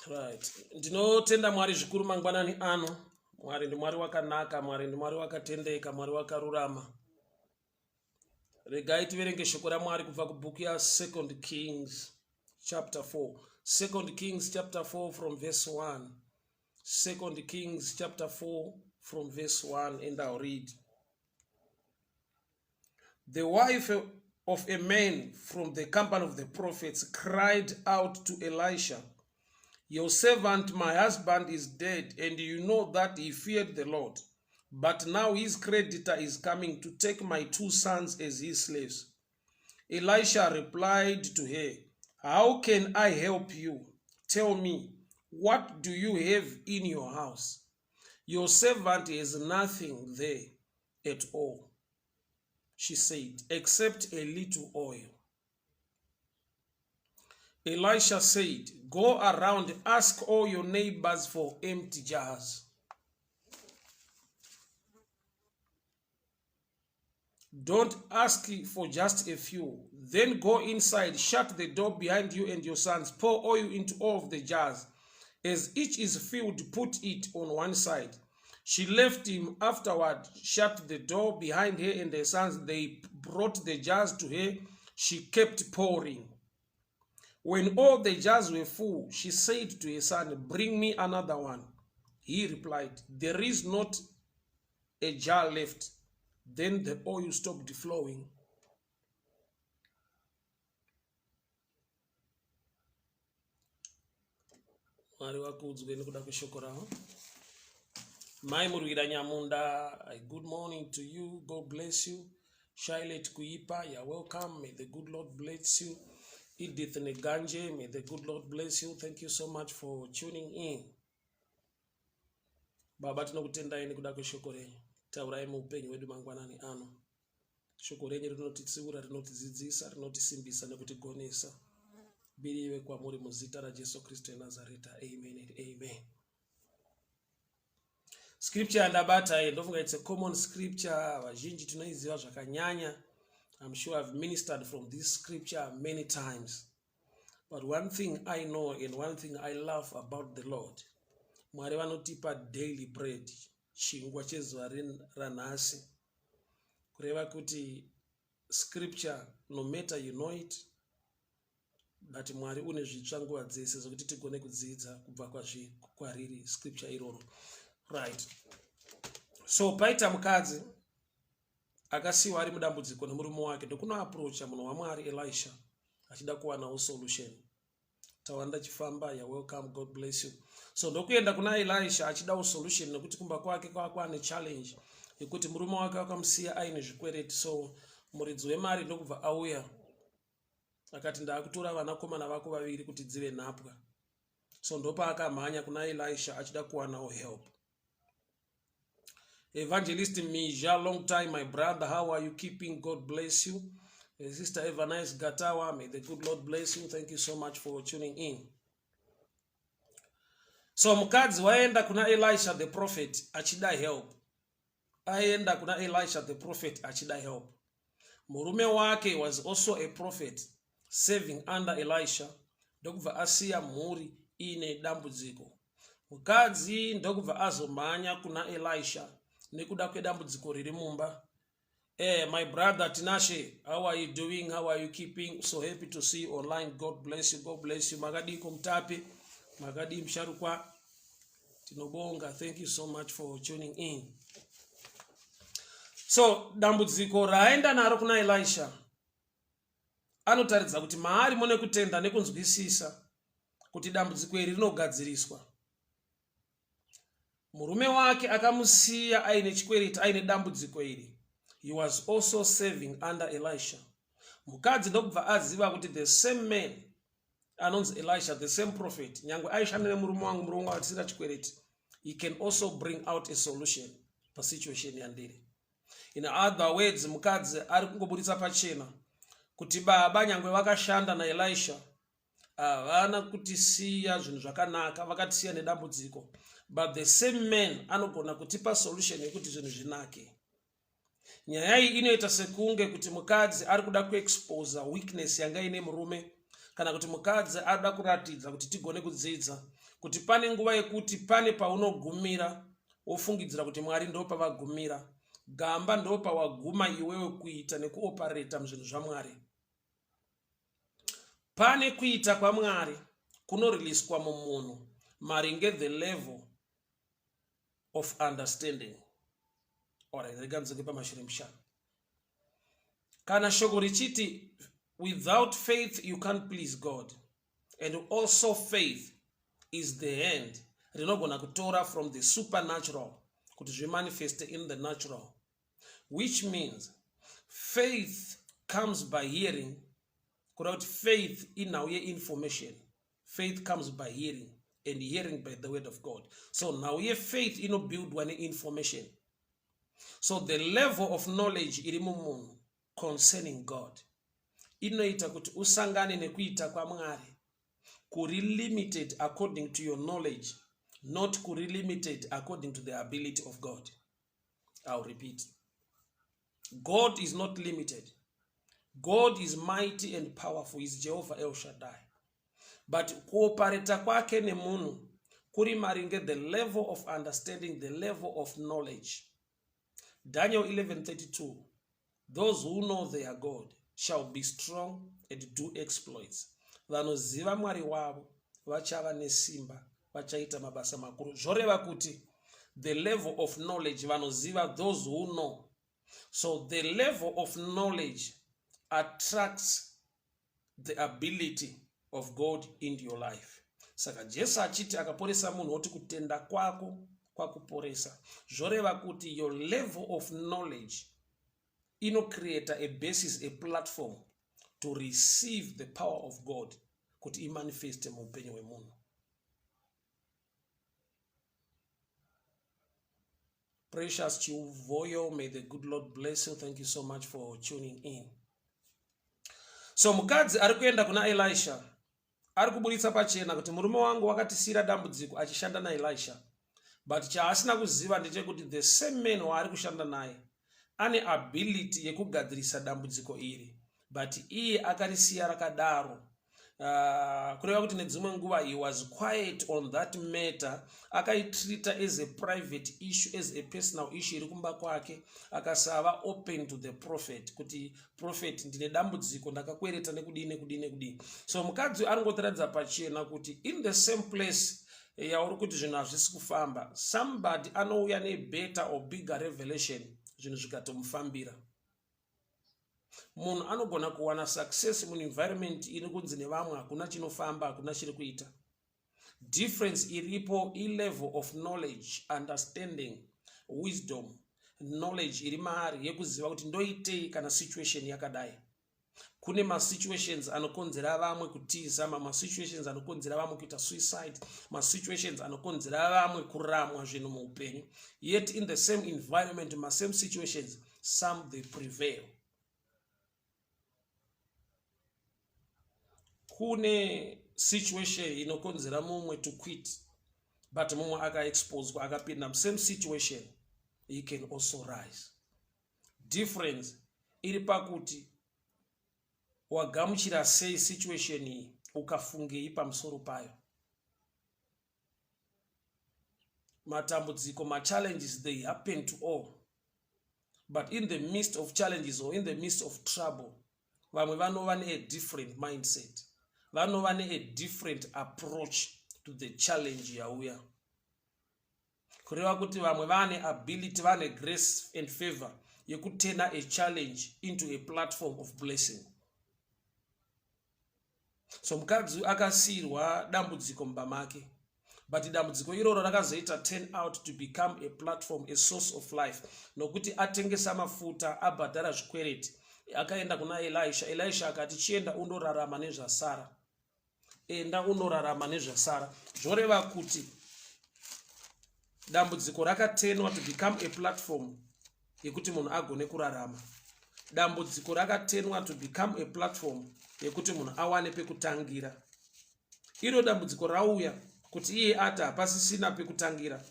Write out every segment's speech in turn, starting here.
Right. Ndinotenda Mwari zvikuru mangwanani ano. Mwari ndi Mwari wakanaka, Mwari ndi Mwari wakatendeka, Mwari wakarurama. Regai tiverenge shoko ra Mwari kubva kubhuku ya 2 Kings chapter 4. 2 Kings chapter 4 from verse 1. 2 Kings chapter 4 from verse 1, and I'll read. The wife of a man from the company of the prophets cried out to Elisha, "Your servant, my husband, is dead, and you know that he feared the Lord. But now his creditor is coming to take my 2 sons as his slaves." Elisha replied to her, "How can I help you? Tell me, what do you have in your house?" "Your servant has nothing there at all," she said, "except a little oil." Elisha said, "Go around, ask all your neighbors for empty jars. Don't ask for just a few. Then go inside, shut the door behind you and your sons, pour oil into all of the jars. As each is filled, put it on one side." She left him afterward, shut the door behind her and her sons. They brought the jars to her. She kept pouring. When all the jars were full, she said to her son, "Bring me another one." He replied, "There is not a jar left." Then the oil stopped flowing. Mai Murwira Nyamunda, good morning to you. God bless you. Charlotte Kuipa, you're welcome. May the good Lord bless you. Edith Neganje, may the good Lord bless you. Thank you so much for tuning in. Baba tinokutenda ini kuda kushokore. Taurai muhupenyu wedu mangwanani ano. Shokore renyu rinotitsiura, rinotidzidzisa, rinotisimbisa nekutigonesa. Biriwe kwamuri muzita raJesu Kristu eNazareta. Amen and amen. Scripture andabata ndofunga it's a common scripture. Vazhinji tunoiziva zvakanyanya. I'm sure I've ministered from this scripture many times. But one thing I know and one thing I love about the Lord, Mwari vanotipa daily bread, chingwa chezuva ranhasi. Kureva kuti scripture, no matter you know it, but Mwari une zvitsva nguva dzese zvokuti tigone kudzidza kubva kwariri scripture iroro. Right. So paita mukadzi akasiwa ari mudambudziko nemurume wake, ndokuno approacha munhu waMwari Elisha achida kuwanawo solution. Tawanda chifamba, you're welcome, God bless you. So ndokuenda kuna Elisha achidawo solution nekuti kumba kwake kwakwane challenge yekuti murume wake akamusiya aine zvikwereti. So muridzi wemari ndokubva auya akati ndakutora vanakomana vako vaviri kuti dzive nhapwa. So ndopa akamhanya kuna Elisha achida kuwanawo help. Evangelist Mija, long time my brother, how are you keeping? God bless you. Sister Evangelist Gatawa, may the good Lord bless you. Thank you so much for tuning in. So mukadzi waenda kuna Elisha the prophet achida help. Aenda kuna Elisha the prophet achida help. Murume wake was also a prophet serving under Elisha. Ndokubva asiya mhuri ine dambudziko. Mukadzi ndokubva azomhanya kuna Elisha nekuda kwedambudziko riri mumba. My brother Tinashe, how are you doing? How are you keeping? So happy to see you online. God bless you. God bless you. Magadi kumtapi, magadi msharukwa. Tinobonga. Thank you so much for tuning in. So dambudziko raenda naro kuna Elisha. Anotaridza kuti mahari mone kutenda nekunzwisisa kuti dambudziko iri rinogadziriswa. Murume wake akamusiya aine chikwereti, aine dambudziko iri. He was also serving under Elisha. Mukadzi ndokubva aziva kuti the same man anonzi Elisha, the same prophet, nyangwe aishandira murume wangu atisira chikwereti, he can also bring out a solution pa situation yandiri. In other words, mukadzi ari kungoburitsa pachena kuti baba nyangwe vakashanda na Elisha havana kutisiya zvinhu zvakanaka, vakatisiya nedambudziko, but the same man anogona kutipa solution yekuti zvinhu zvinake. Nyaya iyi inoita sekunge kuti mukadzi ari kuda kuexpose weakness yanga ine murume kana kuti mukadzi ada kuratidza kuti tigone kudzidza kuti pane nguva yekuti pane paunogumira wofungidzira kuti Mwari ndo pavagumira, gamba ndo pawaguma iwewe kuita nekuopareta muzvinhu zvaMwari. Pane kuita kwaMwari kunoriliswa mumunhu maringe the level of understanding. Alright, reganzike pamashure mushanu. Kana shoko richiti without faith you can't please God, and also faith is the end rinogona kutora from the supernatural kuti zvimanifeste in the natural, which means faith comes by hearing. Without faith inauye information. Faith comes by hearing, and hearing by the word of God. So now ye faith build one information. So the level of knowledge iri mumunhu concerning God inoita kuti usangane nekuita kwaMwari kuri limited according to your knowledge, not kuri limited according to the ability of God. I'll repeat. God is not limited. God is mighty and powerful. Is Jehovah El Shaddai. But kuopareta kwake nemunhu kuri maringe the level of understanding, the level of knowledge. Daniel 11:32. Those who know their God shall be strong and do exploits. Vanoziva Mwari wavo vachava nesimba, vachaita mabasa makuru. Zvoreva kuti the level of knowledge vanoziva, those who know. So the level of knowledge attracts the ability of God into your life. Saka Jesu achiti akaporesa munhu oti kutenda kwako kwakuporesa. Zvoreva kuti your level of knowledge create a basis, a platform to receive the power of God kuti imanifeste muhupenyu hwemunhu. Precious Chiuvoyo, may the good Lord bless you. Thank you so much for tuning in. So mukadzi ari kuenda kuna Elisha ari kuburitsa pachena kuti murume wangu wakatisira dambudziko achishanda naElisha, but chaasina kuziva ndechekuti the same man waari kushanda naye ane ability yekugadzirisa dambudziko iri, but iye akarisiya rakadaro. Kureva kuti nedzimwe nguva he was quiet on that matter, akaitrita as a private issue, as a personal issue iri kumba kwake, akasava open to the prophet kuti prophet ndine dambudziko ndakakwereta nekudini. So mukadzi aringotaradza pachena kuti in the same place yauri kuti zvinhu hazvisi kufamba, somebody anouya ne better or bigger revelation, zvinhu zvikatomufambira. Munhu anogona kuwana success mun environment iri kunzi nevamwe hakuna chinofamba, hakuna chiri kuita. Difference iripo level of knowledge, understanding, wisdom, knowledge iri maari yekuziva kuti ndoitei kana situation yakadai. Kune ma situations anokonzera vamwe kutiza, ma situations anokonzera vamwe kuita suicide, ma situations anokonzera vamwe kuramwa zvinhu muupenyu. Yet in the same environment, ma same situations, some they prevail. Kune situation inokonzera mumwe to quit, but mumwe aka-expose akapinda same situation, he can also rise. Difference iri pakuti wagamuchira sei situation iyi ukafungei pamusoro payo. Matambudziko, ma challenges, they happen to all, but in the midst of challenges or in the midst of trouble, vamwe vanova a different mindset, vanova a different approach to the challenge yauya. Kureva kuti vamwe vane ability, vane grace and favor yekutena a challenge into a platform of blessing. So mukadzi akasirwa dambudziko mumba make, but dambudziko iroro rakazoita turn out to become a platform, a source of life, nokuti atengesa mafuta, abhadhara zvikwereti, akaenda kuna Elisha. Elisha akati chienda undorarama nezvasara, enda unorarama nezvasara. Zvoreva kuti dambudziko rakatenwa to become a platform yekuti munhu agone kurarama. Dambudziko rakatenwa to become a platform yekuti munhu awane pekutangira. Iro dambudziko rauya kuti iye ati hapasisina pekutangira,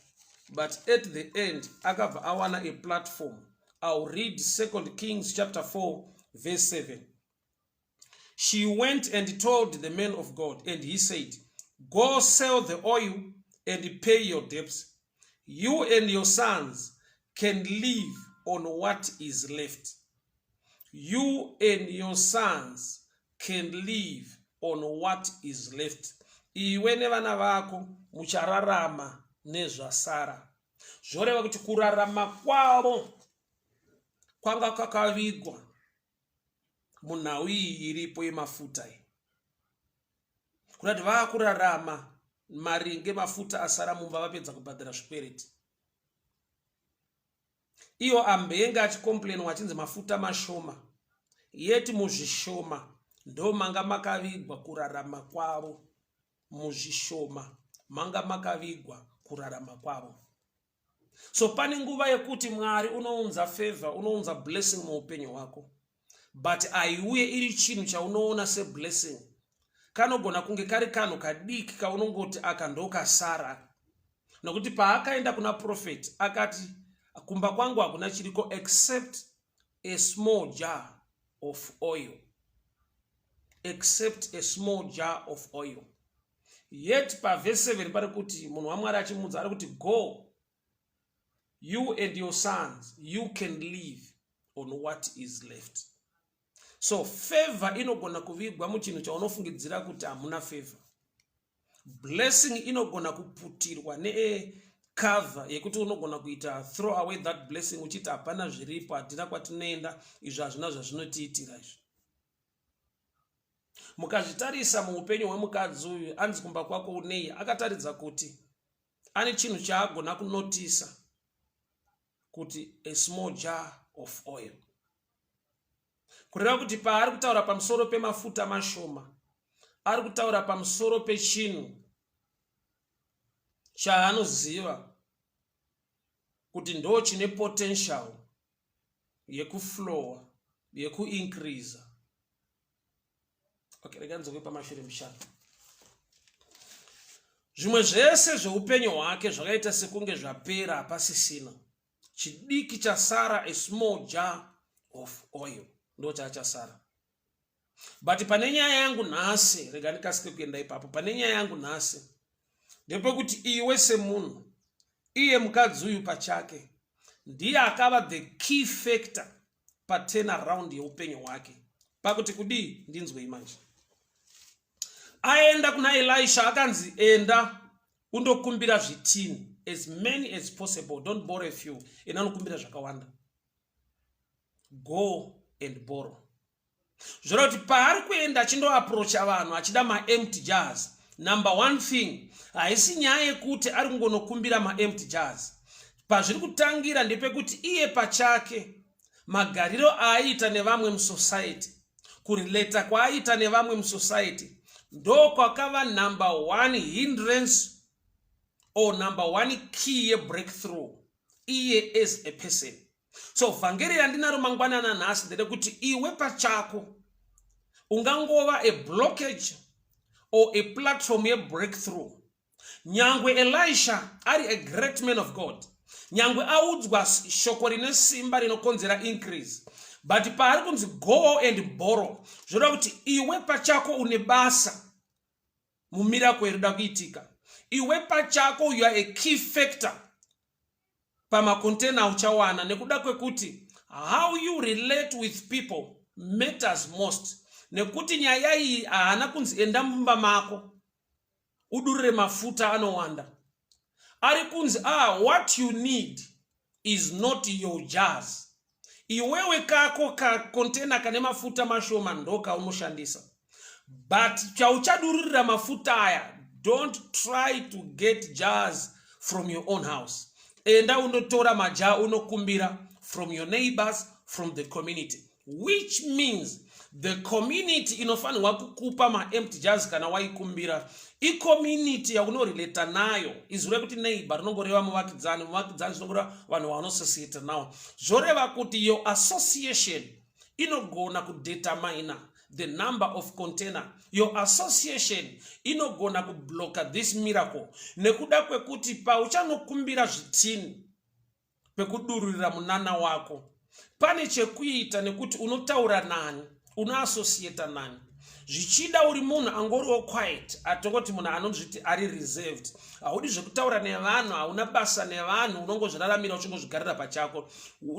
but at the end akabva awana a platform. I'll read 2 Kings chapter 4 verse 7. she went and told the man of God, and he said, go sell the oil and pay your debts. You and your sons can live on what is left. You and your sons can live on what is left. Iwe nevana vako muchararama nezvasara. Zvoreva kuti kurarama kwavo kwanga kwakavigwa munhau iyi iripo yemafuta iyi. Kuti vakurarama maringe mafuta asara mumba vapedza kubhadhara zvikwereti. Iyo ambenga achikomplainwa achinzi mafuta mashoma, yeti muzvishoma ndo manga makavigwa kurarama kwavo. Muzvishoma manga makavigwa kurarama kwavo. So pane nguva yekuti Mwari unounza favor, unounza blessing muupenyu hwako, but iuye iri chinhu chaunoona se blessing kanogona kunge kari kanhu kadiki kaunongoti aka ndokasara. Nokuti paakaenda kuna prophet akati kumba kwangu hakuna chiriko except a small jar of oil. Except a small jar of oil. Yet pa verse 7 pari kuti munhu waMwari achimudza ari kuti go, you and your sons, you can live on what is left. So favor inogona kuvigwa muchinhu chaunofungidzira kuti hamuna favor. Blessing inogona kuputirwa cover yekuti unogona kuita throw away that blessing uchiti hapana zviripo, hatina kwatinoenda, izvo hazvina zvazvinotiitira izvo. Mukazvitarisa muupenyu hwemukadzi uyu anzi kumba kwako unei, akataridza kuti ane chinhu chaagona kunotisa kuti a small jar of oil. Kureva kuti paari kutaura pamusoro pemafuta mashoma, ari kutaura pamusoro pechinhu chaanoziva kuti ndo chine potential yekuflowa, yekuincrease. Okay, reganzokwe pamashure mushatu. Zvimwe zvese zveupenyu hwake zvakaita sekunge zvapera pasisina. Chidiki chasara, a small jar of oil, ndo chachasara. But pane nyaya yangu nhasi, rega ndikasike kuenda ipapo, pane nyaya yangu nhasi ndepekuti iwe semunhu, iye mukadzi uyu pachake ndiye akava the key factor pa turnaround yeupenyu hwake. Pakuti kudii ndinzwei manje. Aenda kuna Elisha akanzi enda undokumbira zvitini, as many as possible, don't borrow a few. Ena unokumbira zvakawanda. Go and borrow. Zvoro kuti paari kuenda achindo approacha vanhu achida ma-empty jars. Number one thing, haisi nyaya yekuti ari kungonokumbira ma-empty jars. Pazviri kutangira ndepekuti iye pachake magariro aiita nevamwe musociety, kurileta kwaiita nevamwe musociety, ndo kwakava number one hindrance or number one key ye breakthrough iye as a person. So vhangeri randinaro mangwanana nhasi nderekuti iwe pachako ungangova a blockage or a platform ye breakthrough. Nyangwe Elisha ari a great man of God, nyangwe audzwa shoko rine simba rinokonzera increase, but paari kunzi go and borrow, zvoda kuti iwe pachako une basa mumiracle irida kuitika. Iwe pachako you are a key factor pamakontena uchawana, nekuda kwekuti how you relate with people matters most. Nekuti nyaya iyi haana kunzi enda mumba mako udurire mafuta anowanda. Ari kunzi what you need is not your jars. Iwewe kako ka kontena kane mafuta mashoma ndoka unoshandisa. But chauchadurira mafuta aya, don't try to get jars from your own house. Enda undotora maja unokumbira from your neighbors, from the community. Which means the community inofanirwa kukupa ma-empty jars kana waikumbira. I-community yaunorelata nayo izure kuti neighbor rinongoreva muvakidzani, muvakidzani zvinongoreva vanhu vanosociate nawo. Zvoreva kuti your association inogona kudetermine the number of container. Your association inogona kubloka this miracle. Nekuda kwekuti pauchanokumbira zvitini pekudururira munana wako, pane chekuita nekuti unotaura nani, unoassociate nani. zvichida uri munhu angoriwo quiet, atongoti munhu anozviti ari reserved, haudi zvekutaura nevanhu, hauna basa nevanhu, unongozviraramira uchingozvigarira pachako.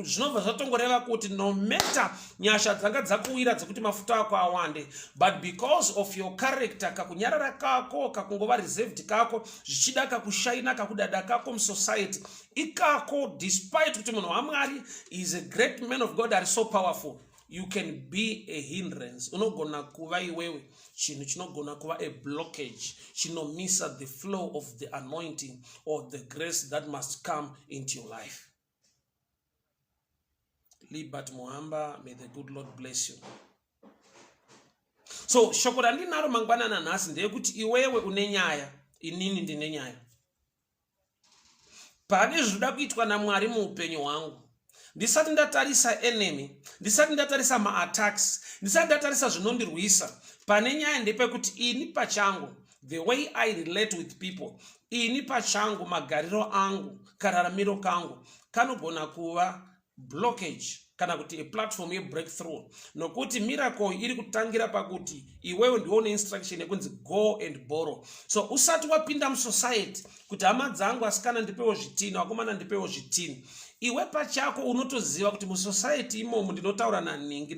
Zvinobva zvatongoreva kuti no matter nyasha dzanga dzakuwira dzekuti mafuta ako awande, but because of your character, kakunyarara kako, kakungova reserved kako, zvichida kakushaina, kakudada kako musociety ikako, despite kuti munhu waMwari is a great man of God, are so powerful, you can be a hindrance. Unogona kuva iwewe chinhu chinogona kuva a blockage, chinomisa the flow of the anointing or the grace that must come into your life. Libert Muhamba, may the good Lord bless you. So shoko randinaro mangwanana nhasi ndeyekuti iwewe une nyaya, inini ndine nyaya. Pane zvoda kuitwa naMwari muupenyu hwangu, ndisati ndatarisa enemy, ndisati ndatarisa ma-attacks, ndisati ndatarisa zvinondirwisa, pane nyaya ndepekuti ini pachangu, the way I relate with people, ini pachangu, magariro angu, kararamiro kangu, kanogona kuva blockage kana kuti a platform ye breakthrough. Nokuti miracle iri kutangira pakuti iwewe ndiwo une instruction yekunzi go and borrow. So usati wapinda musociety kuti hama dzangu asikana ndipewo zvitini, wakomana ndipewo zvitini, iwe pachako unotoziva kuti musociety imomo ndinotaura naningi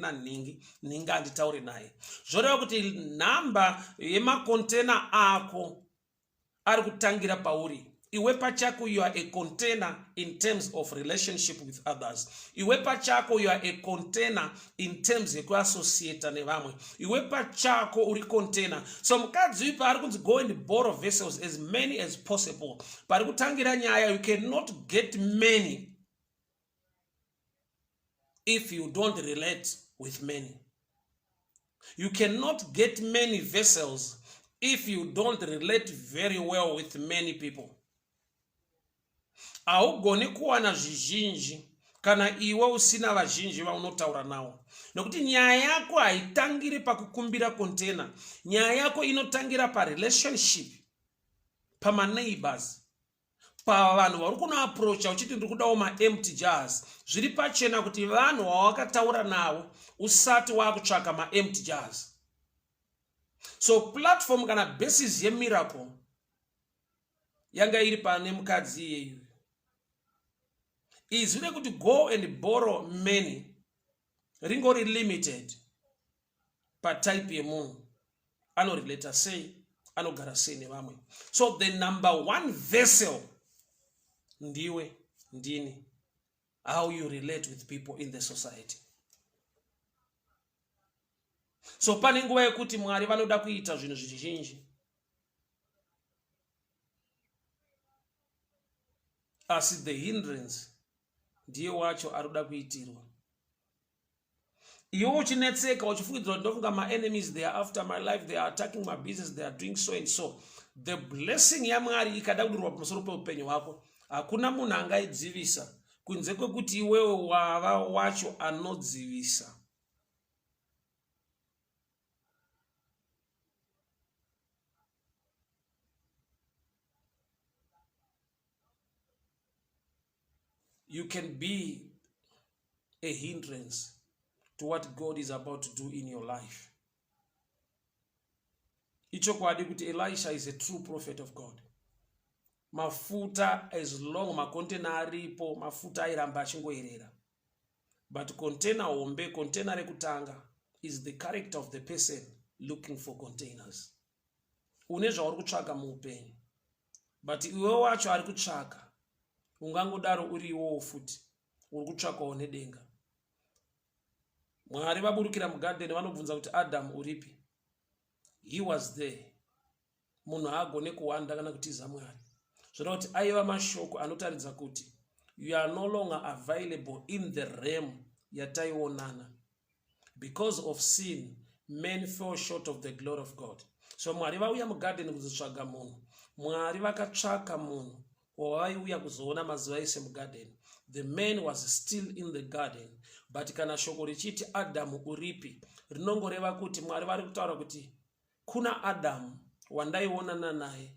ningi handitauri naye. Zvoreva kuti nhamba yemakontena ako ari kutangira pauri. Iwe pachako you are a container in terms of relationship with others. Iwe pachako you are a container in terms yekuassociate nevamwe. Iwe pachako uri container. So mukadzi uyu paari kunzi go and borrow vessels as many as possible. Pari kutangira nyaya, you cannot get many if you don't relate with many. You cannot get many vessels if you don't relate very well with many people. Haugoni kuwana zvizhinji kana iwe usina vazhinji vaunotaura navo. Nokuti nyaya yako haitangiri pakukumbira container. Nyaya yako inotangira pa relationship, pama neighbors, pa vanhu vari kunoapproacha uchiti ndiri kudawo ma-empty jars. Zviri pachena kuti vanhu vawakataura navo usati wakutsvaka ma-empty jars. So platform kana basis yemiracle yanga iri pane mukadzi iyeyo izvire kuti go and borrow many ringori limited pa type yemunhu, anorelata sei, anogara sei nevamwe. So the number one vessel ndiwe, ndini, how you relate with people in the society. So pane nguva yekuti Mwari vanoda kuita zvinhu zvizhinji, asi the hindrance ndiye wacho aruda kuitirwa. Iwe uchinetseka uchifungidzira kuti ndofunga my enemies, they are after my life, they are attacking my business, they are doing so and so. The blessing yaMwari ikada kudirwa pamusoro peupenyu hwako, hakuna munhu angaidzivisa kunze kwekuti iwewe wava wacho anodzivisa. You can be a hindrance to what God is about to do in your life. Icho kwadi kuti Elisha is a true prophet of God. Mafuta as long makontena aripo, mafuta airamba achingoerera. But container hombe, container rekutanga is the character of the person looking for containers. Une zvauri kutsvaka muupenyu. But iwe wacho ari kutsvaka, ungangodaro uri iwowo futi, uri kutsvakawo nedenga. Mwari vaburukira mugarden vanobvunza kuti Adam uripi? He was there. Munhu haagone kuwanda kana kutiza Mwari. Zvoreva kuti aiva mashoko anotaridza kuti you are no longer available in the realm yataionana. Because of sin, men fell short of the glory of God. So Mwari vauya mugarden kuzotsvaga munhu. Mwari vakatsvaka munhu wavaiuya kuzoona mazuva ese mugarden. The man was still in the garden. But kana shoko richiti Adamu uripi, rinongoreva kuti Mwari vari kutaura kuti kuna Adamu wandaionana naye,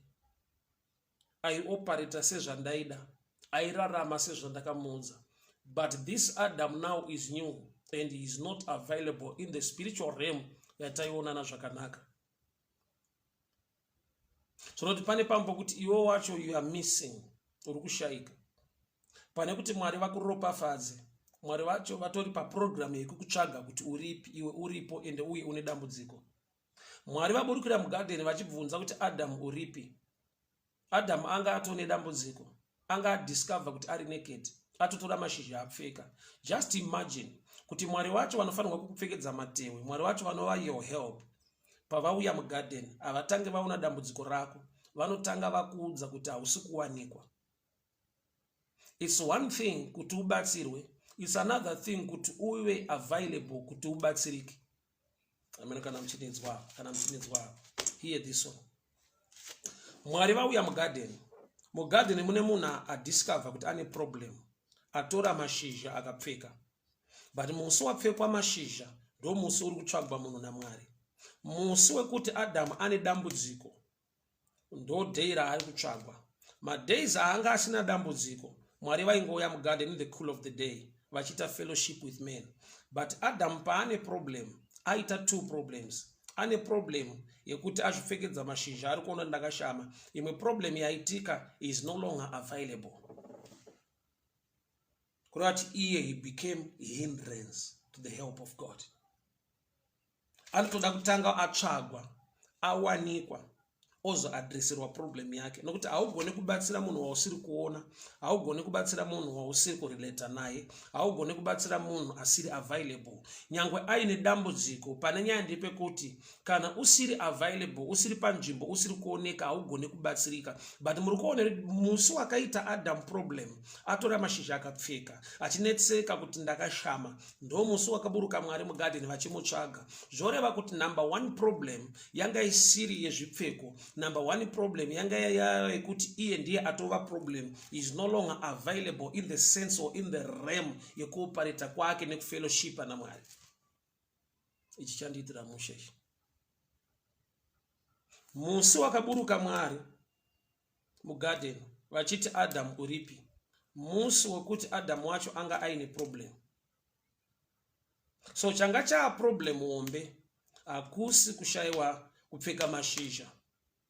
aioparata sezvandaida, airarama sezvandakamuudza. But this Adam now is new and he is not available in the spiritual realm yataionana zvakanaka. Zvonoti pane pambo kuti iwe wacho you are missing, uri kushaika. Pane kuti Mwari vakuropafadze, Mwari vacho vatori paprogram yekukutsvaga kuti uripi, iwe uripo ende uye une dambudziko. Mwari vaburukira mugarden vachibvunza kuti Adam uripi. Adam anga atone dambudziko, anga discover kuti ari naked, atotora mashizha apfeka. Just imagine kuti Mwari vacho vanofanirwa kukupfekedza matewe, Mwari vacho vanova your help. Pavauya mugarden avatange vaona dambudziko rako, vanotanga vakuudza kuti hausi kuwanikwa. It's one thing kuti ubatsirwe, it's another thing kuti uwe available kuti ubatsirike. Amen. Kana mchinedzwa. Hear this one. Mwari vauya mugarden. Mugarden mune munhu adiscover kuti ane problem. Atora mashizha akapfeka. But musi wapfekwa mashizha ndo musi uri kutsvagwa munhu naMwari. Musi wekuti Adam ane dambudziko ndo day raari kutsvagwa. Madays aanga asina dambudziko, Mwari vaingouya mugarden in the cool of the day vachita fellowship with men. But Adam paane problem, aita two problems. Ane problem yekuti azvipfekedza mashizha ari kuona ndakashama. Imwe problem yaitika is no longer available. Kurati iye he became a hindrance to the help of God. Anotoda kutanga atsvagwa, awanikwa, ozo adresserwa problem yake. Nokuti haugone kubatsira munhu wausiri kuona, haugone kubatsira munhu wausiri kurelata naye, haugone kubatsira munhu asiri available. Nyangwe aine dambudziko, pane nyaya ndepekuti kana usiri available, usiri panzvimbo, usiri kuoneka, haugone kubatsirika. But muri kuona musi wakaita Adam problem, atora mashizha akapfeka, achinetseka kuti ndakashama, ndo musi wakaburuka Mwari mugarden vachimutsvaga. Zvoreva kuti number one problem yanga isiri yezvipfeko. Number one problem yanga yekuti iye ndiye atova problem is no longer available in the sense or in the realm yekuoperata kwake nekufellowship na Mwari. Ichi chandiitira musheshi. Musi wakaburuka Mwari mugarden vachiti Adam uripi. Musi wekuti Adam wacho anga aine problem. So changa cha problem hombe akusi kushaiwa kupfeka mashizha,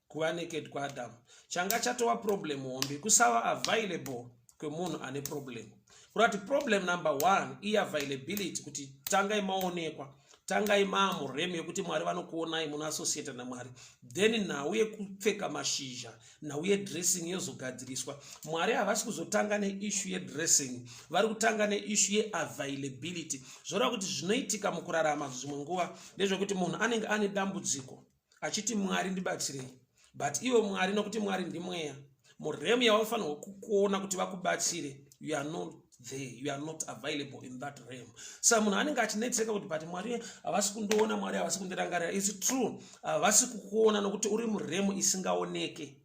kuva naked kwa Adam. Changa chatova problem hombe kusava available kwemunhu ane problem. Kurati problem number one i availability, kuti tanga imaonekwa, tanga imamuremu yekuti Mwari vanokuonai muna associated na Mwari. Then nauye kupfeka mashizha, nauye dressing yozogadziriswa. Mwari havasi kuzotanga neissue yedressing, vari kutanga neissue yeavailability. Zvoreva kuti zvinoitika mukurarama zvimwe nguva ndezvekuti munhu anenge ane dambudziko achiti Mwari ndibatsirei. But iwe Mwari nokuti Mwari ndimweya, muremu yavafanirwa kukuona kuti vakubatsire, you are not there, you are not available in that realm. Saka munhu anenge achinetseka kuti but Mwari havasi kundoona, Mwari havasi kundirangarira. It's true, havasi kukuona nokuti uri muremu isingaoneke.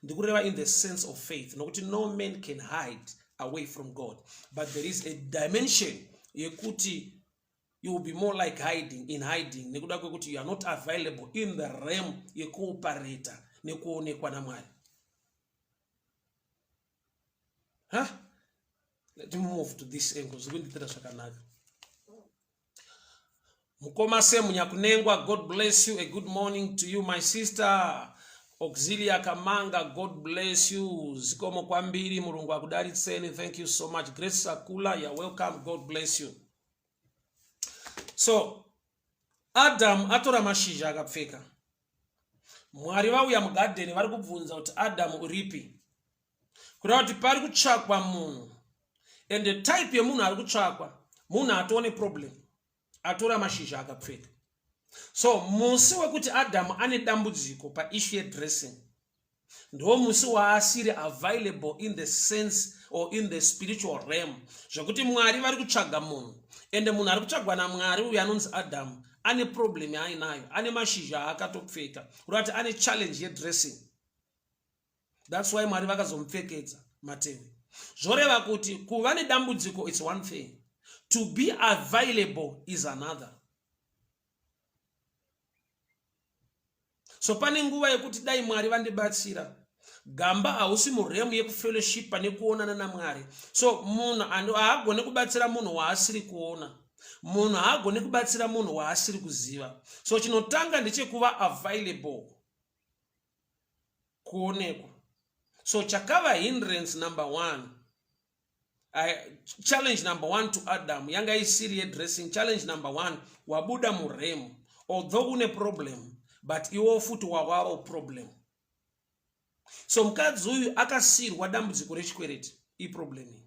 Ndikureva in the sense of faith, nokuti no man can hide away from God. But there is a dimension yekuti you will be more like hiding, nekuda kwekuti you are not available in the realm yekuoperata nekuonekwa naMwari. Let me move to this angle. Zvikuitira zvakanaka. Mukoma Munyakunengwa, God bless you. A good morning to you, my sister. Auxilia Kamanga, God bless you. Zikomo kwambiri, Mulungu akudalitseni. Thank you so much. Grace Sakula, you're welcome. God bless you. So, Adam atora mashizha akapfeka. Mwari vauya mugarden vari kubvunza kuti Adam uripi. Kureva kuti pari kutsvakwa munhu. And the type yemunhu ari kutsvakwa, munhu atone problem, atora mashizha akapfeka. So musi wekuti Adam ane dambudziko pa issue yedressing, ndo musi waasiri available in the sense or in the spiritual realm. Zvokuti Mwari vari kutsvaga munhu, ende munhu ari kutsvagwa naMwari uyu anonzi Adam ane problem yaainayo, ane mashizha akatopfeka, urati ane challenge yedressing. That's why Mwari vakazomupfekedza matewe. Zvoreva kuti kuva nedambudziko it's one thing, to be available is another. So pane nguva yekuti dai Mwari vandibatsira, gamba hausi muremu yekufellowshipa nekuonana naMwari. So munhu haagone kubatsira munhu waasiri kuona. munhu haagone kubatsira munhu waasiri kuziva. So chinotanga ndechekuva available, kuonekwa. So chakava hindrance number 1, challenge number 1 to Adam yanga isiri addressing. Challenge number 1, wabuda muremu, although une problem but iwo futi wawawo problem. So mukadzi uyu akasirwa dambudziko rechikwereti iproblem,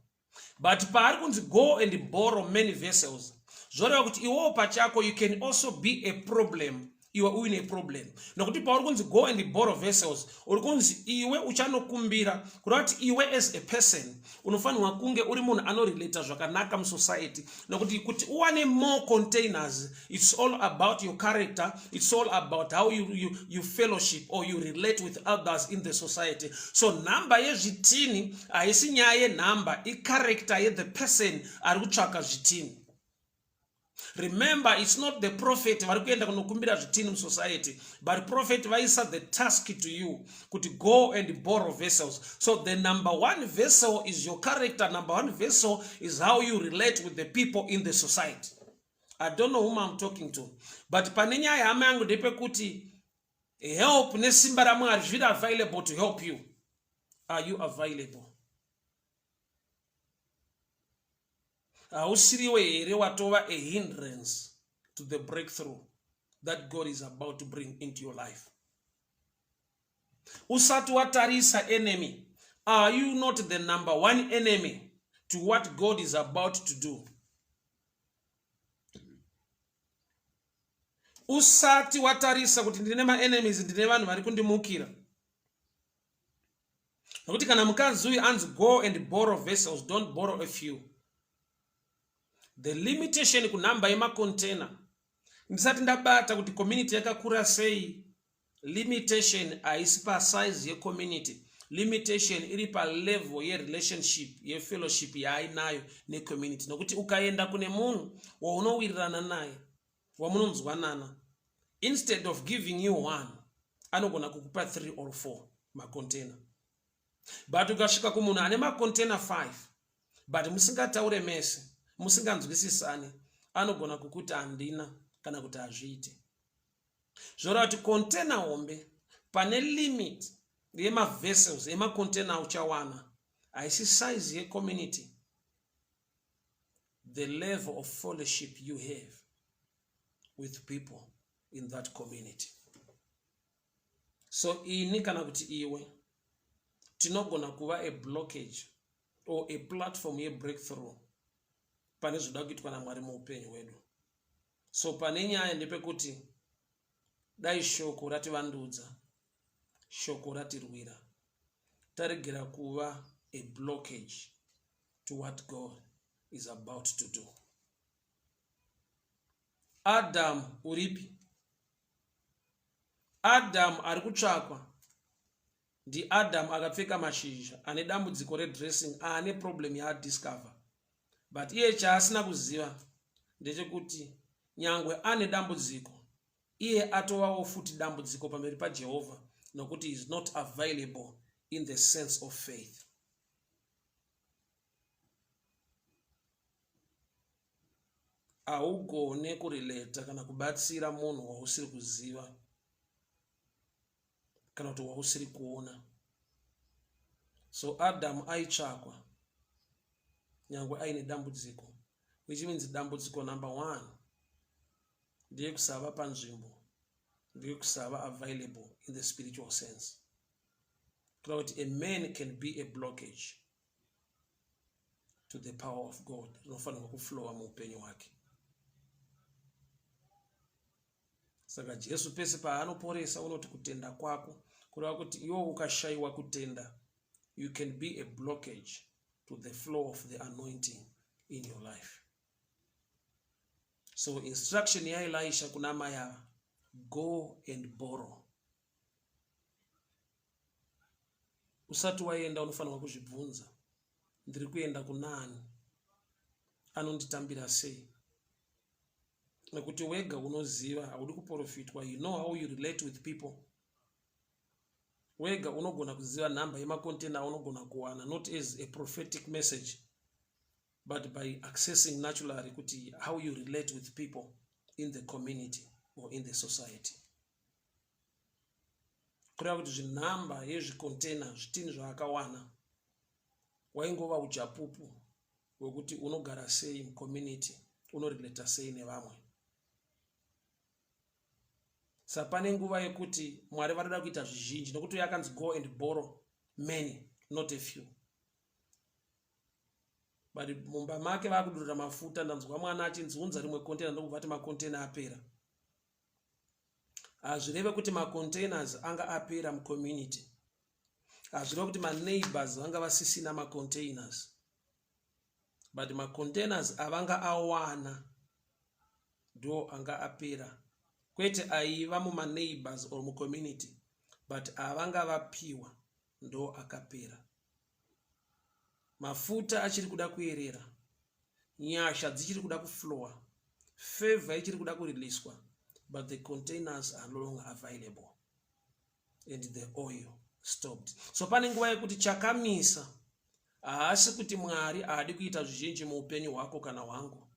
but paari kunzi go and borrow many vessels, zvoreva kuti iwo pachako you can also be a problem. Iwe uine problem nokuti pauri kunzi go and borrow vessels, uri kunzi iwe uchanokumbira kuti iwe as a person unofanirwa kunge uri munhu anorelata zvakanaka musociety, nokuti kuti uwane more containers, it's all about your character, it's all about how you fellowship or you relate with others in the society. So number yezvitini haisi nyaya yenhamba, icharacter ye the person ari kutsvaka zvitini. Remember, it's not the prophet vari kuenda kunokumbira zvitini musociety, but prophet vaisa the task to you kuti go and borrow vessels. So the number 1 vessel is your character. Number 1 vessel is how you relate with the people in the society. I don't know whom I'm talking to, but pane nyaya hama yangu ndepekuti help nesimba raMwari zviri available to help you. Are you available? Hausiriwe here watova a hindrance to the breakthrough that God is about to bring into your life. Usati watarisa enemy, are you not the number 1 enemy to what God is about to do? Usati watarisa kuti ndine ma enemies, ndine vanhu vari kundimukira. Nokuti kana mukadzi uyu anzi go and borrow vessels, don't borrow a few. The limitation kunamba yemacontainer, ndisati ndabata kuti community yakakura sei, limitation haisi pa size ye community, limitation iri pa level ye relationship ye fellowship yaainayo ne community. Nokuti ukaenda kune munhu waunowirirana naye wamunonzwanana, instead of giving you 1 anogona kukupa 3 or 4 macontainer. But ukasvika kumunhu ane macontainer 5 but musingataure mese, musinganzwisisani, anogona kukuti handina kana kuti hazviite. Zvoreva kuti container hombe pane limit yema vessels yema container uchawana, haisi size ye community, the level of fellowship you have with people in that community. So ini kana kuti iwe tinogona kuva a blockage or a platform ye breakthrough pane zvoda kuitwa naMwari muupenyu hwedu. So pane nyaya ndepekuti dai shoko rativandudza, shoko ratirwira, taregera kuva a blockage to what God is about to do. Adam uripi? Adam ari kutsvakwa ndi Adam akapfeka mashizha ane dambudziko redressing, ane problem yaadiscover. But iye chaasina kuziva ndechekuti nyangwe ane dambudziko, iye atovawo futi dambudziko pamberi paJehovha, nokuti is not available in the sense of faith. Haugone kurelata kana kubatsira munhu wausiri kuziva kana kuti wausiri kuona. So Adam aitsvakwa nyangwe aine dambudziko, which means dambudziko number 1 ndiye kusava panzvimbo, ndiye kusava available in the spiritual sense. Kuti a man can be a blockage to the power of God, rinofanirwa kuflowa muupenyu hwake. Saka Jesu pese paanoporesa unoti kutenda kwako kureva kuti iwo ukashayiwa kutenda, you can be a blockage to the flow of the anointing in your life. So instruction ya Elisha kuna maya, go and borrow. Usati waenda unofanirwa kuzvibvunza, ndiri kuenda kunani, anonditambira sei? Nekuti wega unoziva haudi kuprofitwa, you know how you relate with people. Wega unogona kuziva namba yemacontainer unogona kuwana, not as a prophetic message. but by accessing naturally kuti how you relate with people in the community or in the society. Kureva kuti zvinhamba yezvicontainer zvitini zvaakawana waingova uchapupu wekuti unogara sei mucommunity, unorelata sei nevamwe. Sapane nguva yekuti Mwari varida kuita zvizhinji nokuti yakanzi go and borrow many, not a few. But mumba make vakudurira mafuta, ndanzwa mwana achinzi unza rimwe container ndokubvati macontainer apera. Hazvireve kuti macontainers anga apera mucommunity. Hazvireve kuti maneighbors vanga vasisina macontainers. But macontainers avanga awana ndo anga apera. Kwete aiva mumaneighbors or mucommunity, but avanga vapiwa ndo akapera. Mafuta achiri kuda kuerera, nyasha dzichiri kuda kuflowa, favor ichiri kuda kuriliswa, but the containers are no longer available and the oil stopped. So pane nguva yekuti chakamisa haasi kuti Mwari haadi kuita zvizhinji muupenyu hwako kana hwangu,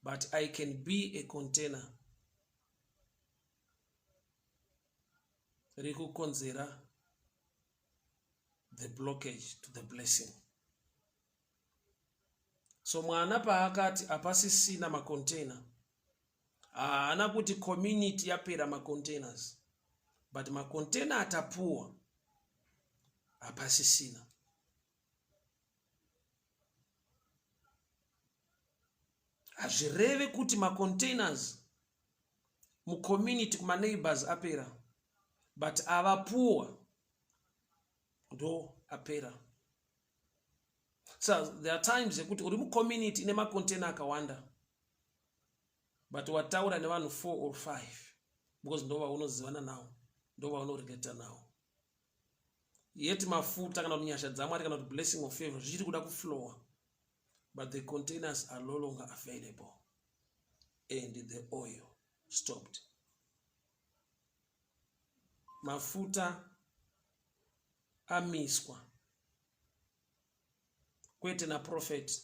but I can be a container rikukonzera the blockage to the blessing. So mwana paakati apasisina macontainer, haana kuti community yapera macontainers, but macontainer atapuwa apasisina. Hazvireve kuti macontainers mucommunity kuma neighbors apera, but avapuwa ndo apera. So there are times yekuti uri mucommunity ine macontainer akawanda, but wataura nevanhu 4 or 5 because ndo vaunozivana nawo, ndo vaunorelata nawo. Yet mafuta kana kuti nyasha dzaMwari kana kuti blessing of favor zvichiri kuda kuflowa, but the containers are no longer available and the oil stopped. Mafuta amiswa kwete na prophet,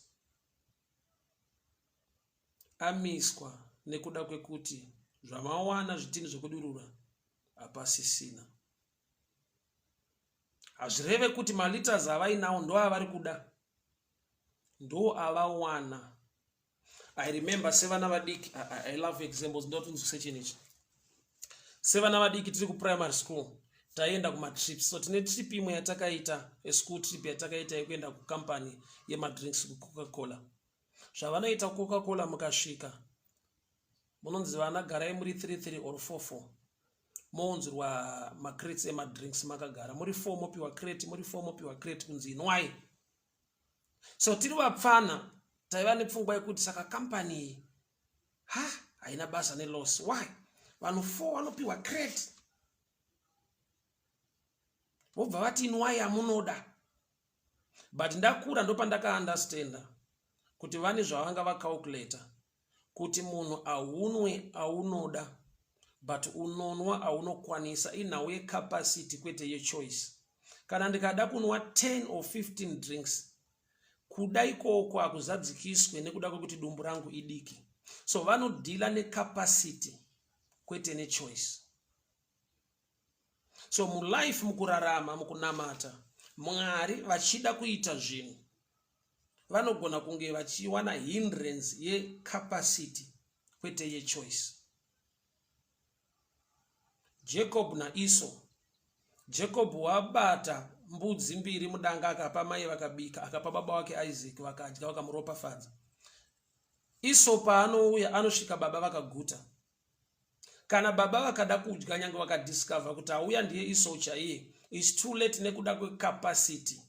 amiswa nekuda kwekuti zvamawana zvitini zvekudurura apasisina. Hazvireve kuti maliters avainawo ndo avari kuda, ndo avawana. I remember sevana vadiki, I love examples, not in such an age. Sevana vadiki tiri ku primary school, taenda kuma trips. So tine trip imwe yatakaita, a school trip yatakaita yekuenda ku company yema drinks ku Coca-Cola. Zvavanoita Coca-Cola mukasvika, munonzi vana garai muri 3 or 4. Mounzirwa macrates ema drinks makagara. Muri 4 mopiwa crate, muri 4 mopiwa crate kunzi inwai. So tiri vapfana, taiva nepfungwa yekuti saka company haina basa ne loss. Why? Vanhu 4 vanopiwa crate. Vobva vati inwai amunoda. But ndakura ndo pandaka understanda kuti vane zvavanga vacalculata kuti munhu aunwe aunoda, but unonwa aunokwanisa inhau yecapacity kwete yechoice. Kana ndikada kunwa 10 or 15 drinks, kuda ikoko hakuzadzikiswe nekuda kwekuti dumbu rangu idiki. So vanodhila necapacity kwete nechoice. So mulife mukurarama mukunamata Mwari vachida kuita zvinhu vanogona kunge vachiwana hindrance yecapacity kwete yechoice. Jacob na Esau. Jacob wabata mbudzi 2 mudanga akapa mai vakabika, akapa baba wake Isaac vakadya vakamuropafadza. Esau paanouya anosvika baba vakaguta. Kana baba vakada kudya nyange vakadiscover kuti auya ndiye Esau chaiye, it's too late nekuda kwecapacity.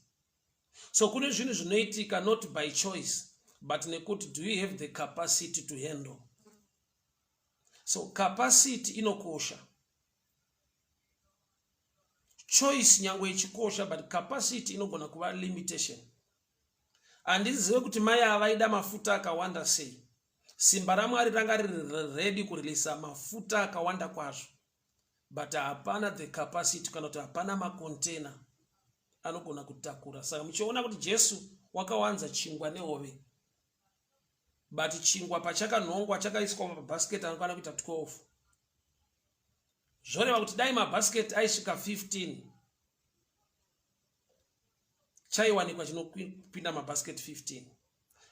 So kune zvinhu zvinoitika not by choice, but nekuti do you have the capacity to handle. So capacity inokosha. Choice nyangwe ichikosha, but capacity inogona kuva limitation. Handizive kuti mai avaida mafuta akawanda sei. Simba raMwari ranga riri ready kurilisa mafuta akawanda kwazvo, but hapana the capacity kana kuti hapana macontainer anogona kutakura. Saka muchiona kuti Jesu wakawanza chingwa nehove, but chingwa pachakanhongwa chakaiswa mabhasiketi anokwana kuita 12. Zvoreva kuti dai mabhasiketi aisvika 15 chaiwanikwa chinopinda mabhasiketi 15.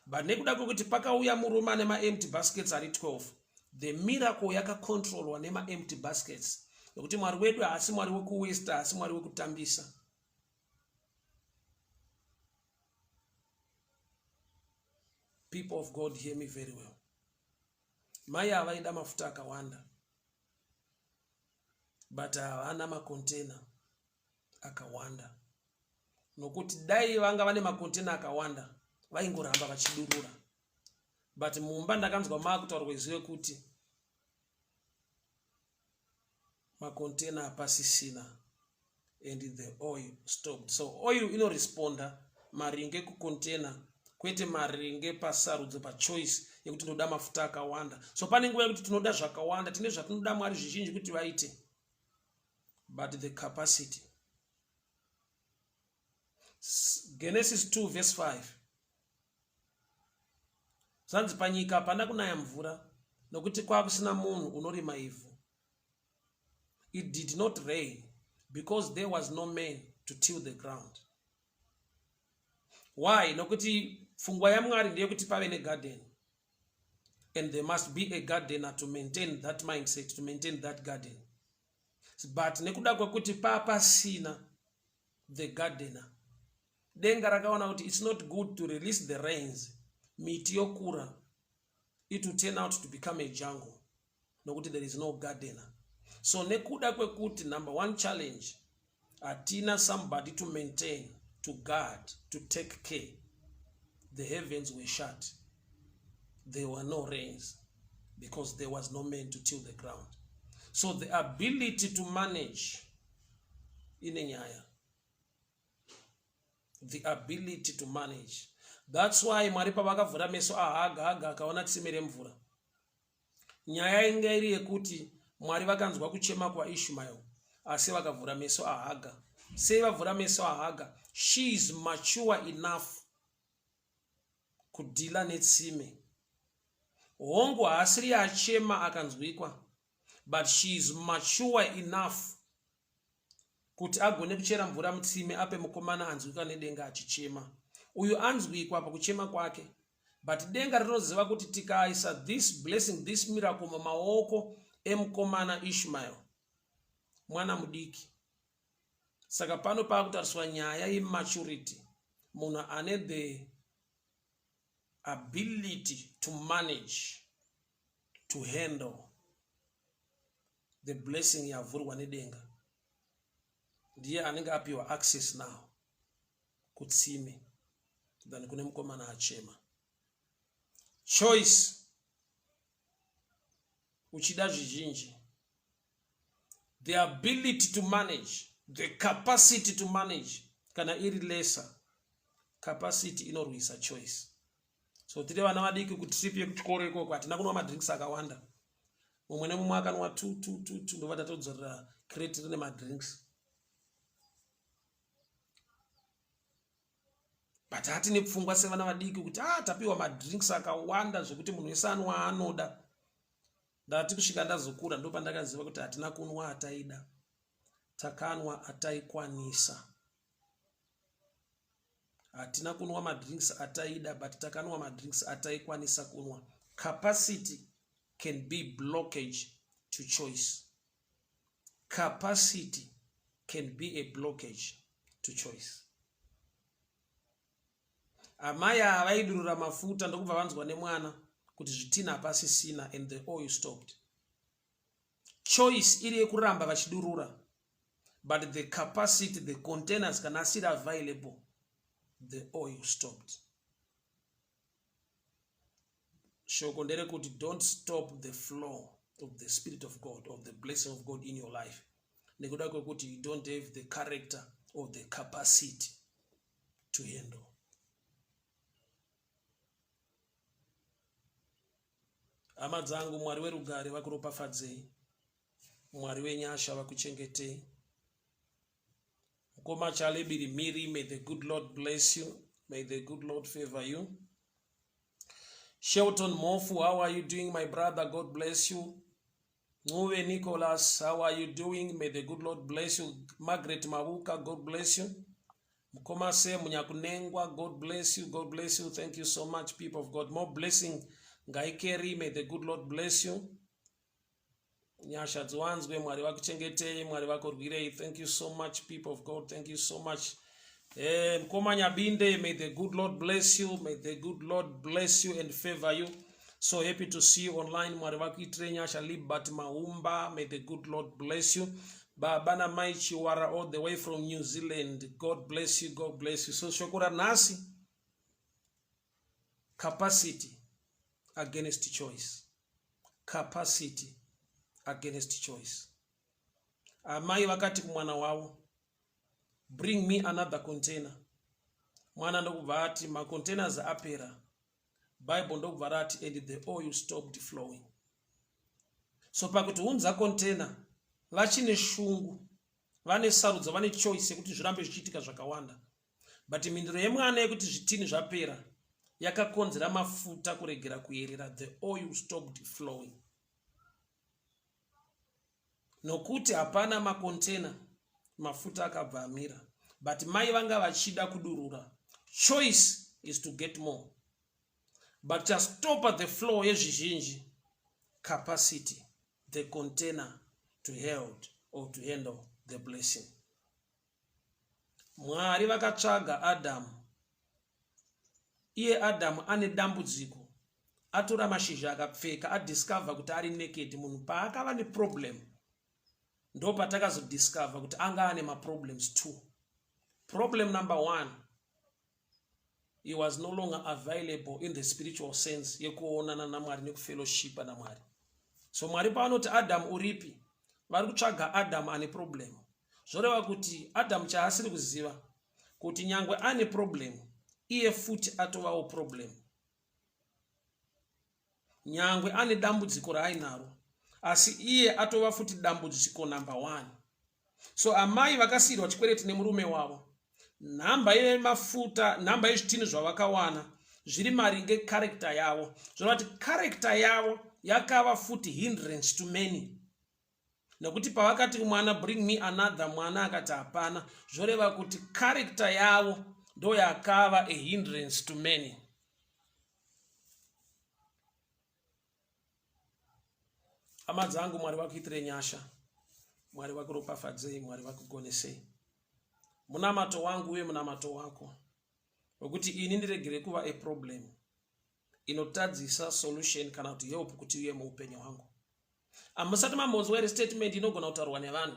But nekuda kwekuti pakauya murume ane maempty baskets ari 12, the miracle yakakontrolwa nemaempty baskets. Nokuti Mwari wedu haasi Mwari wekuwesta, haasi Mwari wekutambisa. People of God, hear me very well. Mai avaida mafuta akawanda, but havana makontena akawanda. Nokuti dai vanga vane makontena akawanda, vaingoramba vachidurura. But mumba ndakanzwa makutaurwa izvo kuti makontena hapasisina and the oil stopped. So oil inoresponda maringe kukontena, kwete maringe pasarudzo pachoice yekuti tinoda mafuta akawanda. So pane nguva yekuti tinoda zvakawanda, tine zvatinoda Mwari zvizhinji kuti vaite, but the capacity. Genesis 2 verse 5. Zanzi panyika hapana kunaya mvura nokuti kwakusina munhu unorima ivhu. It did not rain because there was no man to till the ground. Why? Nokuti fungwa ya Mwari ndeyekuti pave negarden, and there must be a gardener to maintain that mindset, to maintain that garden. But nekuda kwekuti papasina the gardener, denga rakaona kuti it's not good to release the rains, miti yokura, it will turn out to become a jungle, nokuti there is no gardener. So nekuda kwekuti number one challenge, atina somebody to maintain, to guard, to take care. The heavens were shut. There were no rains because there was no man to till the ground. So the ability to manage inenyaya. The ability to manage. That's why Mwari pavakavhura meso ahaga akaona tsime remvura. Nyaya inga iri yekuti Mwari vakanzwa kuchema kwa Ishmael, asi vakavhura meso ahaga. Sei vavhura meso ahaga? She is mature enough kudila netsime. Hongu haasiri achema akanzwikwa, but she is mature enough kuti agone kuchera mvura mutsime ape mukomana anzwika nedenga achichema. Uyu anzwikwa pakuchema kwake, but denga rinoziva kuti tikaisa this blessing, this miracle mumaoko emukomana Ishmael, mwana mudiki. Saka pano pakutariswa nyaya yematurity, munhu ane the ability to manage, to handle the blessing yavhurwa nedenga, ndiye anenge apiwa access now kutsime than kune mukomana achema. Choice uchida zvizhinji, the ability to manage, the capacity to manage, kana iri lesser, capacity inorwisa choice. So tiri vana vadiki kutrip yekuchikoro ikoko hatina kunwa madrinks akawanda. Mumwe nemumwe akanwa 2 ndobva tatodzorera crate rine madrinks. But hatine pfungwa sevana vadiki kuti tapiwa madrinks akawanda zvekuti munhu wese anwa anoda. Ndati kusvika ndazokura ndopa ndakaziva kuti hatina kunwa ataida, takanwa ataikwanisa. Hatina kunwa madrinks ataida, but takanwa madrinks ataikwanisa kunwa. Capacity can be blockage to choice. Capacity can be a blockage to choice. Amaya havaidurura mafuta ndokubva vanzwa nemwana kuti zvitina hapasisina and the oil stopped. Choice iri yekuramba vachidurura, but the capacity, the containers kana asiri available, the oil stopped. Shoko ndere kuti don't stop the flow of the Spirit of God, of the blessing of God in your life. Nekuda kwekuti you don't have the character or the capacity to handle. Hama dzangu, Mwari werugare vakuropafadzei, Mwari wenyasha vakuchengetei. Mukoma chalebiri miri, may the good Lord bless you, may the good Lord favor you. Shelton Mofu, how are you doing, my brother? God bless you. Nguve Nicholas, how are you doing? May the good Lord bless you. Margaret Mabuka, God bless you. Mkomase Munyakunengwa, God bless you. God bless you. Thank you so much, people of God. More blessing. Ngaikeri, may the good Lord bless you. Nyasha Zwanzwe, mwari wakuchengete, mwari wakurwirei. Thank you so much, people of God. Thank you so much. Mkoma Nyabinde, may the good Lord bless you. May the good Lord bless you and favor you. So happy to see you online. Mwari wakuitre Nyasha Libat Maumba, may the good Lord bless you. Babana Maichi Wara all the way from New Zealand. God bless you. God bless you. So shokura nasi. Capacity against choice. Capacity against choice. Amai wakati kumwana wao, bring me another container. Mwana ndokubva ati ma containers apera. Bible ndokubva ati and the oil stopped flowing. So pakuti unza container vachine shungu, vane sarudzo, vane choice yekuti zvirambe zvichiitika zvakawanda. But mindiro yemwana yekuti zvitini zvapera yakakonzera mafuta kuregera kuyerera. The oil stopped flowing. Nokuti hapana makontena, mafuta akabva amira. But mai vanga vachida kudurura. Choice is to get more. But just stop at the flow yezvizhinji. Capacity, the container to hold or to handle the blessing. Mwari vakatsvaga Adam. Iye Adam ane dambudziko. Atora mashizha akapfeka, adiscover kuti ari naked. Munhu paakava ne problem, ndo patakazodiscover kuti anga ane ma problems too. Problem number 1, he was no longer available in the spiritual sense yekuonana naMwari nekufellowship naMwari. So Mwari paanoti Adam uripi, vari kutsvaga Adam ane problem. Zvoreva kuti Adam chaasiri kuziva kuti nyangwe ane problem, iye futi atovawo problem. Nyangwe ane dambudziko raainaro, asi iye atova futi dambudziko number 1. So amai vakasiyirwa chikwereti nemurume wavo, nhamba yemafuta, nhamba yezvitini zvavakawana zviri maringe character yavo. Zvoreva kuti character yavo yakava futi hindrance to many. Nokuti pavakati mwana bring me another, mwana akati hapana. Zvoreva kuti character yavo ndo yakava a hindrance to many. Hama dzangu, Mwari vakuitire nyasha, Mwari vakuropafadzei, Mwari vakugonesei. Munamato wangu uye munamato wako, wekuti ini ndiregere kuva a problem. Inotadzisa solution kana kuti help kuti uye muhupenyu hwangu. Amusati mambonzwa statement inogona kutaurwa nevanhu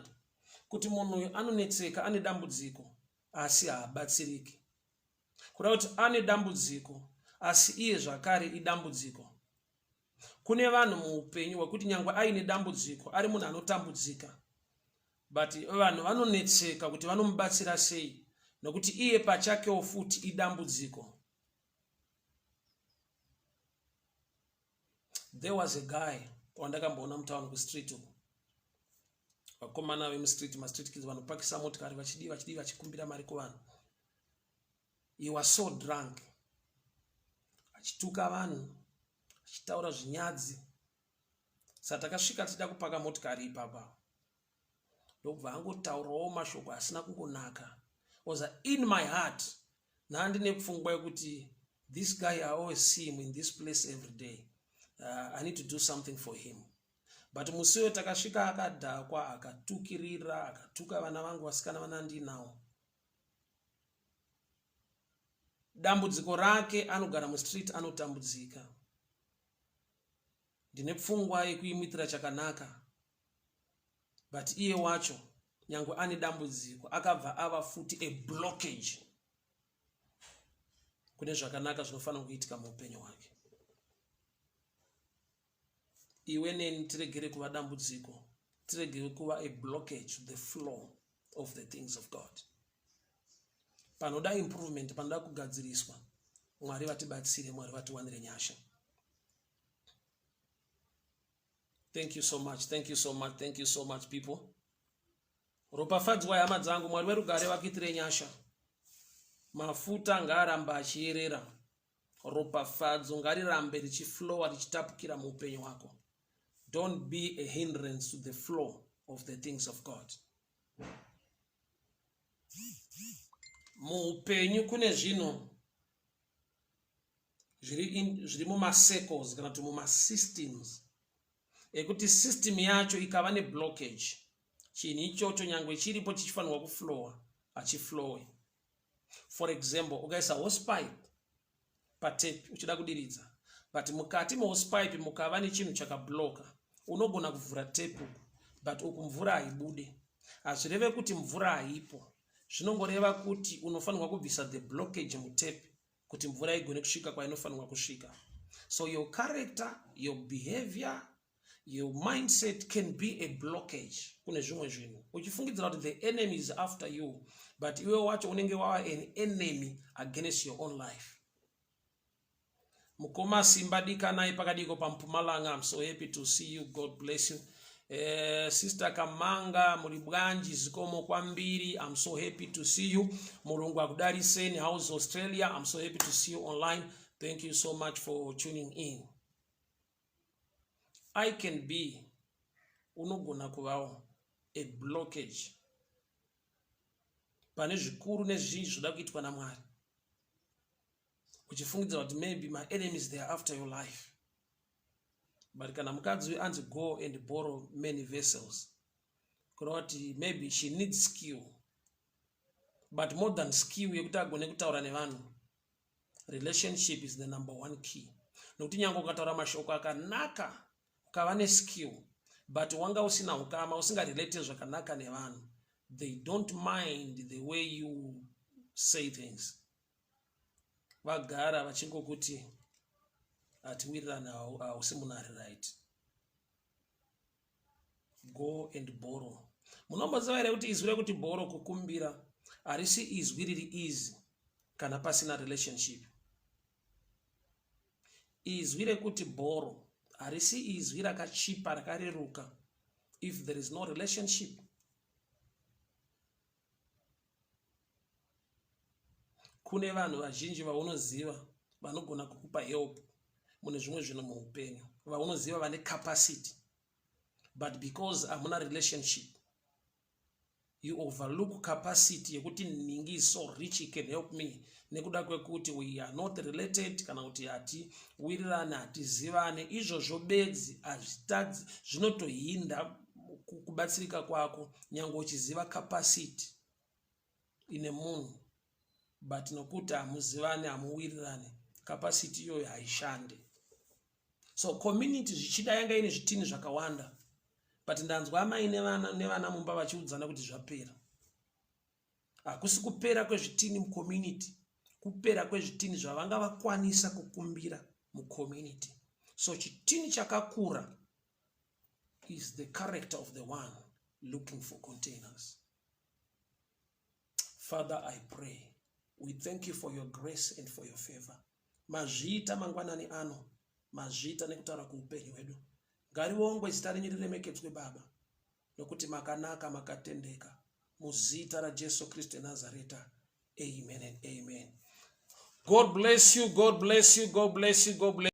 kuti munhu uyu anonetseka, ane dambudziko asi haabatsiriki. Kuda kuti ane dambudziko asi iye zvakare idambudziko. Kune vanhu muupenyu wekuti nyangwe aine dambudziko ari munhu anotambudzika, but vanhu vanonetseka kuti vanomubatsira sei, nokuti iye pachakewo futi idambudziko. There was a guy wandakamboona mutauni kustreet uko. Vakomana vemustreet, ma-street kids vanopakisa motikari vachidi vachikumbira mari kuvanhu. He was so drunk, achituka vanhu, achitaura zvinyadzi. Saka takasvika tichida kupaka motikari ipapa, ndobva angotaurawo mashoko asina kungonaka. Was in my heart, nandine pfungwa yekuti this guy, I always see him in this place every day. I need to do something for him. But musiwe takasvika akadhakwa, akatukirira, akatuka vana vangu vasikana vanandinawo. Dambudziko rake, anogara mustreet, anotambudzika. Ndine pfungwa yekuimuitira chakanaka. But iye wacho, nyangwe ane dambudziko, akabva ava futi a blockage kune zvakanaka zvinofanira kuitika muupenyu hwake. Iwe neni tiregere kuva dambudziko, tiregere kuva a blockage to the flow of the things of God. Panoda improvement, panoda kugadziriswa, Mwari vatibatsire, Mwari vatiwanire nyasha. Thank you so much, thank you so much, thank you so much, people. Ropafadzwa hama dzangu, Mwari werugare vakuitire nyasha. Mafuta ngaaramba achiyerera. ropafadzo ngarirambe richiflowa richitapukira muupenyu hwako. Don't be a hindrance to the flow of the things of God. Muupenyu kune zvinhu zviri muma-circles kana kuti muma-systems ekuti system yacho ikava ne-blockage, chinhu ichocho nyangwe chiripo chichifanirwa kuflowa hachiflowe. For example, ukaisa hosepipe patape uchida kudiridza, but mukati mehosepipe mukava nechinhu chakabloka, unogona kuvhura tape but uku mvura haibude. Hazvireve kuti mvura haipo, zvinongoreva kuti unofanirwa kubvisa the blockage mutape kuti mvura igone kusvika kwainofanirwa kusvika. So your character, your behavior, your mindset can be a blockage kune zvimwe zvinhu. Uchifungidzira kuti the enemy is after you, but iwe wacho unenge wava an enemy against your own life. Mukoma Simba dikanai pakadiko pampumalanga. I'm so happy to see you. God bless you. Sister Kamanga mulibwanji zikomo kwambiri. I'm so happy to see you. Mulungu akudariseni house Australia. I'm so happy to see you online. Thank you so much for tuning in. I can be unogona kuvawo a blockage pane zvikuru nezvizvi zvoda kuitwa naMwari. Uchifungidzira kuti maybe my enemies they are after your life. But kana mukadzi anzi go and borrow many vessels, kuti maybe she needs skill, but more than skill yekuti agone kutaura nevanhu, relationship is the number one key. Nokuti nyange ukataura mashoko akanaka ukava neskill but wanga usina ukama usingarelate zvakanaka nevanhu, they don't mind the way you say things. Vagara vachingokuti atiwirirana hausi munhu ari right. Go and borrow. Munomboziva here kuti izwi rekuti borrow kukumbira harisi izwi riri easy kana pasina relationship. Izwi rekuti borrow harisi izwi rakachipa rakareruka if there is no relationship. Kune vanhu vazhinji vaunoziva vanogona kukupa help mune zvimwe zvinhu muupenyu, vaunoziva vane capacity, but because hamuna relationship you overlook capacity yekuti ningi is so rich he can help me, nekuda kwekuti we are not related kana kuti hatiwirirane hatizivane. Izvozvo bedzi hazvitadzi, zvinotohinda kubatsirika kwako nyange uchiziva capacity ine munhu, but nokuti hamuzivane hamuwirirane capacity iyoyo haishande. So community zvichida yanga ine zvitini zvakawanda, but ndanzwa amai nevana mumba vachiudzana kuti zvapera. Hakusi kupera kwezvitini mucommunity, kupera kwezvitini zvavanga vakwanisa kukumbira mucommunity. So chitini chakakura is the character of the one looking for containers. Father, I pray, we thank you for your grace and for your favor. Mazvita mangwanani ano, mazvita nekutaura kuupenyu hwedu. Ngariongwe zita renyu riremekedzwe Baba, nokuti makanaka makatendeka. Muzita raJesu Kristu Nazareta. Amen and amen. God bless you, God bless you, God bless you, God bless you.